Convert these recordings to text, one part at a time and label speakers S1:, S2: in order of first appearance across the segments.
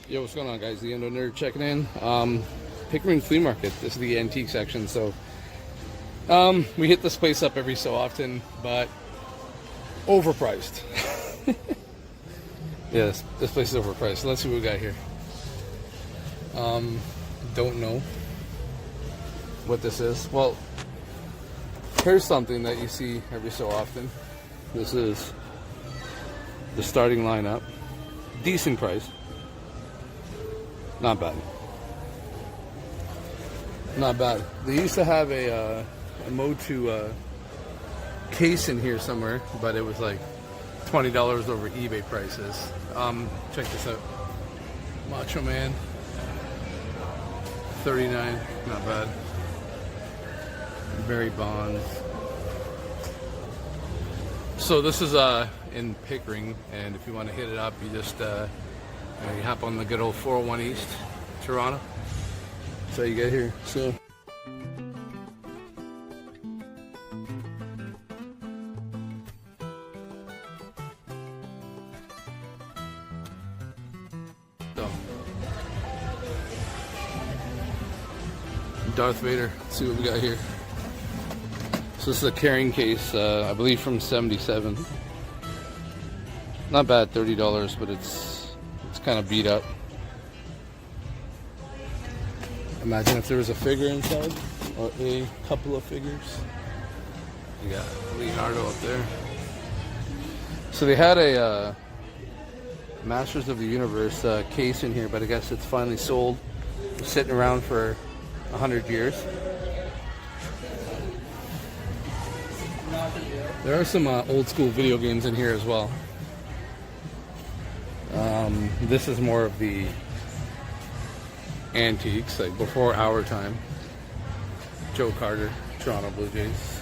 S1: Yo, what's going on, guys? The Endo Nerd checking in. Pickering Flea Market. This is the antique section. So, we hit this place up every so often, but overpriced. Yes, this place is overpriced. Let's see what we got here. Don't know what this is. Well, here's something that you see every so often. This is the starting lineup. Decent price. Not bad. Not bad. They used to have a Motu case in here somewhere, but it was like $20 over eBay prices. Check this out. Macho Man. 39. Not bad. Barry Bonds. So this is in Pickering, and if you want to hit it up, you just you hop on the good old 401 East, Toronto. That's how you get here. So. Darth Vader. Let's see what we got here. So this is a carrying case, I believe from '77. Not bad, $30, but it's kind of beat up. Imagine if there was a figure inside, or a couple of figures. You got Leonardo up there. So they had a Masters of the Universe case in here, but I guess it's finally sold. It's sitting around for 100 years. There are some old school video games in here as well. This is more of the antiques, like before our time. Joe Carter, Toronto Blue Jays.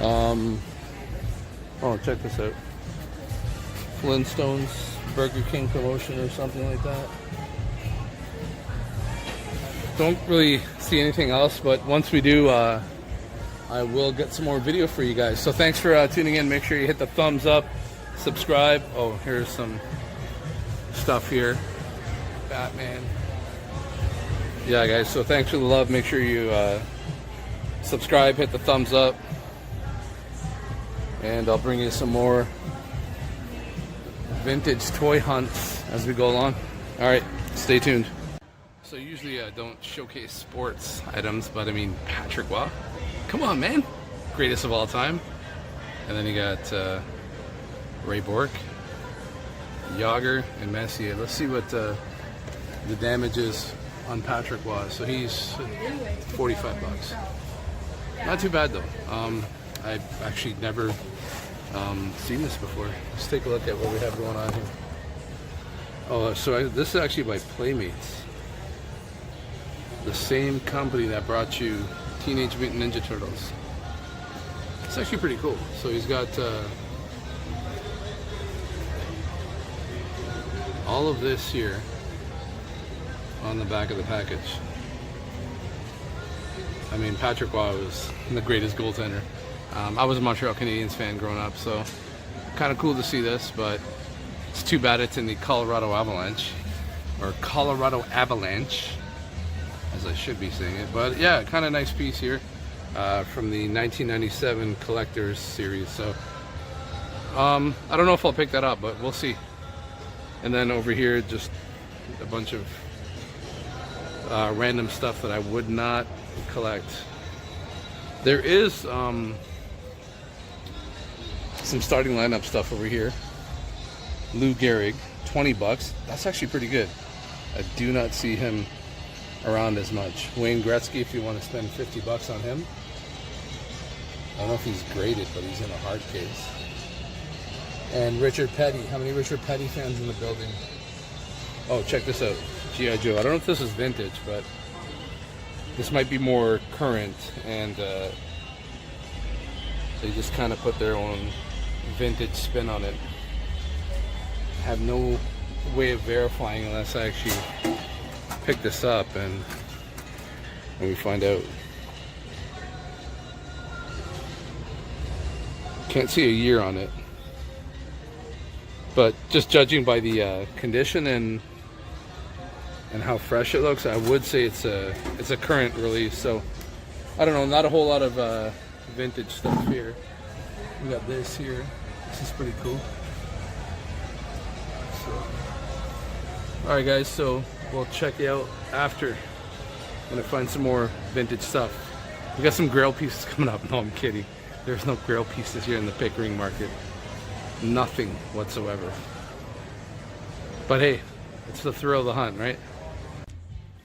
S1: Oh, check this out. Flintstones, Burger King promotion or something like that. Don't really see anything else, but once we do, I will get some more video for you guys. So thanks for tuning in. Make sure you hit the thumbs up, subscribe. Oh, here's some stuff here. Batman. Yeah, guys, so thanks for the love. Make sure you subscribe, hit the thumbs up, and I'll bring you some more vintage toy hunts as we go along. All right, stay tuned. So usually I don't showcase sports items, but I mean, Patrick Waugh, come on, man, greatest of all time. And then you got Ray Bork, Yager, and Messier. Let's see what the damage is on Patrick Waugh. So he's 45 bucks. Not too bad though. I've actually never seen this before. Let's take a look at what we have going on here. Oh, so this is actually by Playmates. The same company that brought you Teenage Mutant Ninja Turtles. It's actually pretty cool. So he's got all of this here on the back of the package. I mean, Patrick Waugh was the greatest goaltender. I was a Montreal Canadiens fan growing up, so kind of cool to see this, but it's too bad it's in the Colorado Avalanche, or Colorado Avalanche, as I should be saying it. But yeah, kind of nice piece here from the 1997 Collectors Series. So I don't know if I'll pick that up, but we'll see. And then over here, just a bunch of random stuff that I would not collect. There is some starting lineup stuff over here. Lou Gehrig, 20 bucks. That's actually pretty good. I do not see him around as much. Wayne Gretzky, if you want to spend 50 bucks on him. I don't know if he's graded, but he's in a hard case. And Richard Petty. How many Richard Petty fans in the building? Oh, check this out. G.I. Joe. I don't know if this is vintage, but this might be more current, and they just kind of put their own vintage spin on it. I have no way of verifying unless I actually pick this up and we find out. Can't see a year on it. But just judging by the condition and how fresh it looks, I would say it's a current release. So I don't know, not a whole lot of vintage stuff here. We got this here. This is pretty cool. So, all right, guys. So we'll check you out after. I'm gonna find some more vintage stuff. We got some grail pieces coming up. No, I'm kidding. There's no grail pieces here in the Pickering market. Nothing whatsoever. But hey, it's the thrill of the hunt, right?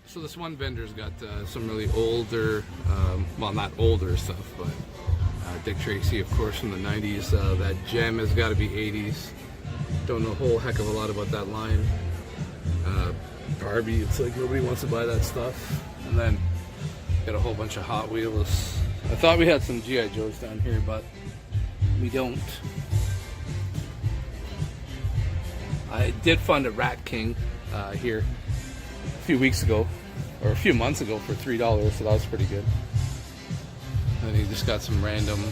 S1: So this one vendor's got some really older, well, not older stuff, but Dick Tracy, of course, from the 90s. That gem has got to be 80s. Don't know a whole heck of a lot about that line. Barbie, it's like nobody wants to buy that stuff. And then got a whole bunch of Hot Wheels. I thought we had some G.I. Joes down here, but we don't. I did find a Rat King here a few weeks ago, or a few months ago, for $3, so that was pretty good. And he just got some random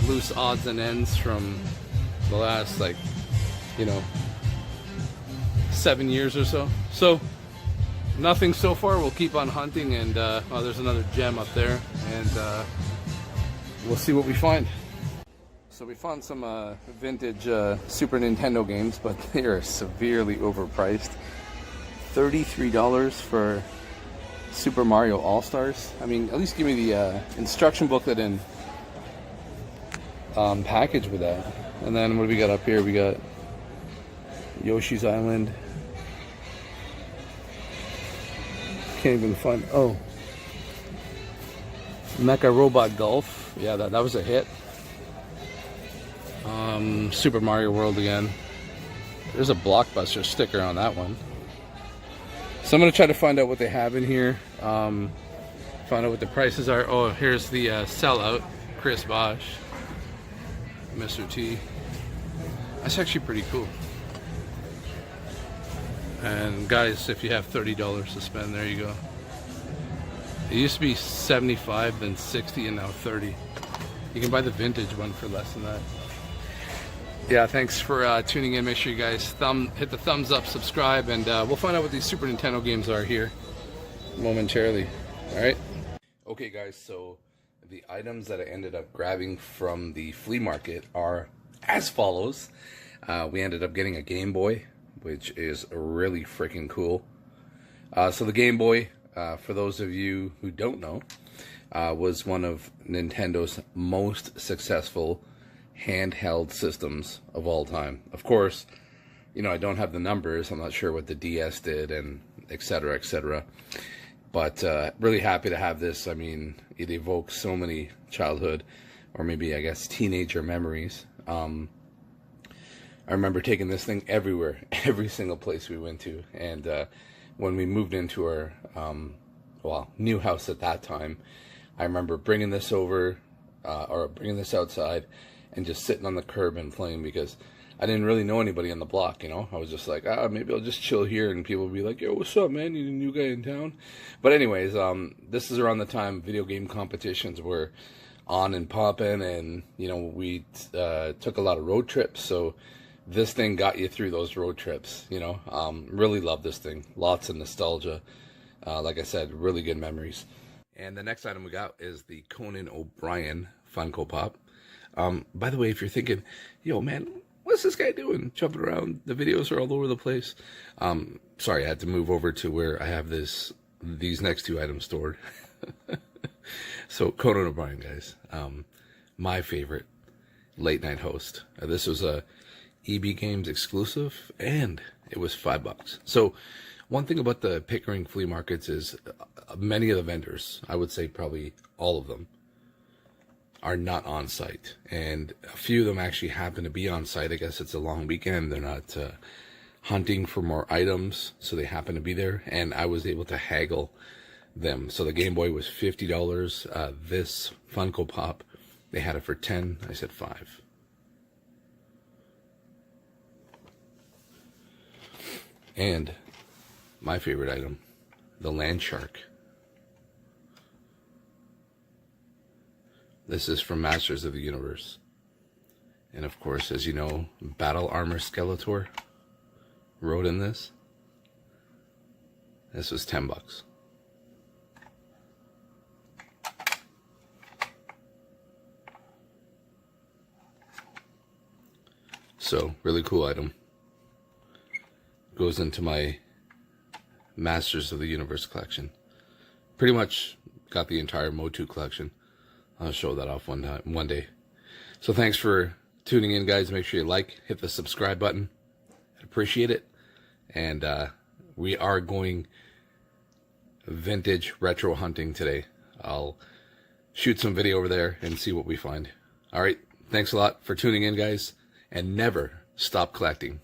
S1: loose odds and ends from the last, like, you know, 7 years or so. So nothing so far. We'll keep on hunting, and oh, there's another gem up there, and we'll see what we find. So we found some vintage Super Nintendo games, but they are severely overpriced. $33 for Super Mario All-Stars. I mean, at least give me the instruction booklet and package with that. And then what do we got up here? We got Yoshi's Island. Can't even find. Oh, Mecha Robot Golf. Yeah, that was a hit. Super Mario World again. There's a Blockbuster sticker on that one. So I'm gonna try to find out what they have in here. Find out what the prices are. Oh, here's the sellout, Chris Bosch, Mr. T. That's actually pretty cool. And guys, if you have $30 to spend, there you go. It used to be 75, then 60, and now 30. You can buy the vintage one for less than that. Yeah, thanks for tuning in. Make sure you guys hit the thumbs up, subscribe, and we'll find out what these Super Nintendo games are here momentarily. All right. Okay, guys. So the items that I ended up grabbing from the flea market are as follows. We ended up getting a Game Boy, which is really freaking cool. So the Game Boy, for those of you who don't know, was one of Nintendo's most successful handheld systems of all time. Of course, you know, I don't have the numbers. I'm not sure what the DS did, and etc., etc. But really happy to have this. I mean, it evokes so many childhood, or maybe I guess teenager memories. I remember taking this thing everywhere, every single place we went to. And when we moved into our new house at that time, I remember bringing this over, or bringing this outside, and just sitting on the curb and playing, because I didn't really know anybody on the block, you know. I was just like, maybe I'll just chill here, and people would be like, yo, what's up, man? You the new guy in town? But anyways, this is around the time video game competitions were on and popping, and, you know, we took a lot of road trips, so this thing got you through those road trips, you know. Really love this thing. Lots of nostalgia. Like I said, really good memories. And the next item we got is the Conan O'Brien Funko Pop. By the way, if you're thinking, yo, man, what's this guy doing? Jumping around. The videos are all over the place. Sorry, I had to move over to where I have these next two items stored. So, Conan O'Brien, guys. My favorite late night host. This was a EB Games exclusive, and it was $5. So, one thing about the Pickering flea markets is many of the vendors, I would say probably all of them, are not on site, and a few of them actually happen to be on site. I guess it's a long weekend. They're not hunting for more items, so they happen to be there, and I was able to haggle them. So the Game Boy was $50. This Funko Pop, they had it for $10. I said $5. And my favorite item, the Land Shark. This is from Masters of the Universe. And of course, as you know, Battle Armor Skeletor rode in this. This was $10. So, really cool item. Goes into my Masters of the Universe collection. Pretty much got the entire Motu collection. I'll show that off one day. So thanks for tuning in, guys. Make sure you like, hit the subscribe button. I'd appreciate it. And we are going vintage retro hunting today. I'll shoot some video over there and see what we find. All right. Thanks a lot for tuning in, guys. And never stop collecting.